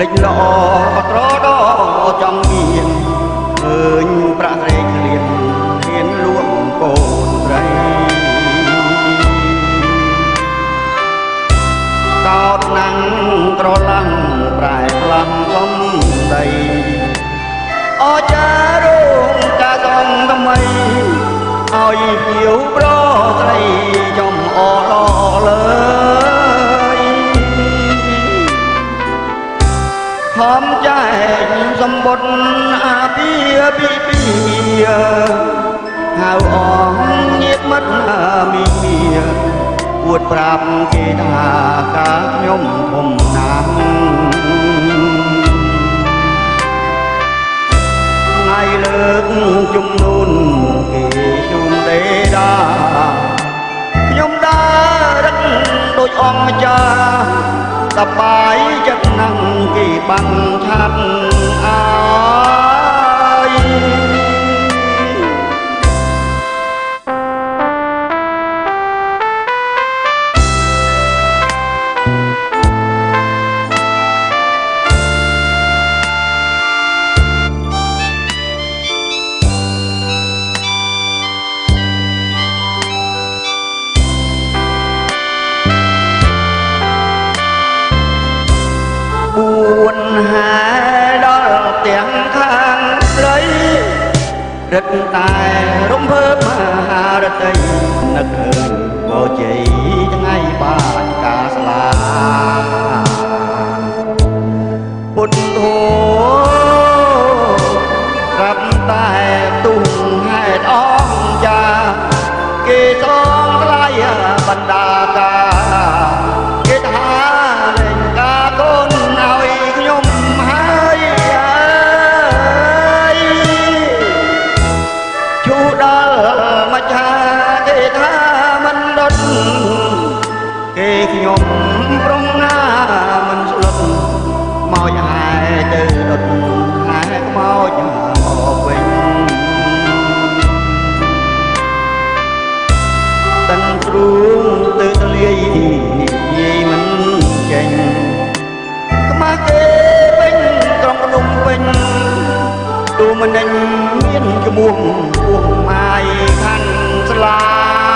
លេចល្អត្រដចង់មានឃើញប្រាក់ស្រេកលៀនហ៊ានលួងកូនស្រីកោតណាំងក្រឡាំងប្រែខ្លាំងសំដីអចារោងកាសំថ្មីឲ្យភៀវប្រស្រីចំអឡលើយខំចែកសម្បត្តិអាពាពីពីហៅអងញាតមិត្តមីមាអួតប្រាប់គេថាការខ្ញុំធំណាស់ថ្ងៃលើកជំនូនគេជូនទេដាខ្ញុំដើររឹកដូចអង្គម្ចាស់សប្បាយចិត្តណាស់គេបាំងឆាប់អើយហាដល់ទាំងខាងស្រីរឹតតែរំភើបមហារតីនឹកឃើញបោជ័យថ្ងៃបានការស្លាពុទ្ធធម៌ប្រាប់តែទុំហេតុអង្ចាគេសងថ្លៃបណ្ដាការគេថាលេងការកូនឲ្យខ្ញុំហើយជូដល់មច្ឆាគេថាមិនដុតគេខ្ញុំប្រងណាមិនស្លុតមកហែទៅដុតហែខ្មោចមកវិញតឹងទ្រូងទៅទលាយយាយមិនចេញខ្មាស់គេពេញត្រង់ភ្នំពេញទូមិនដេញមានឈ្មោះពោះម៉ាយខាន់ស្លា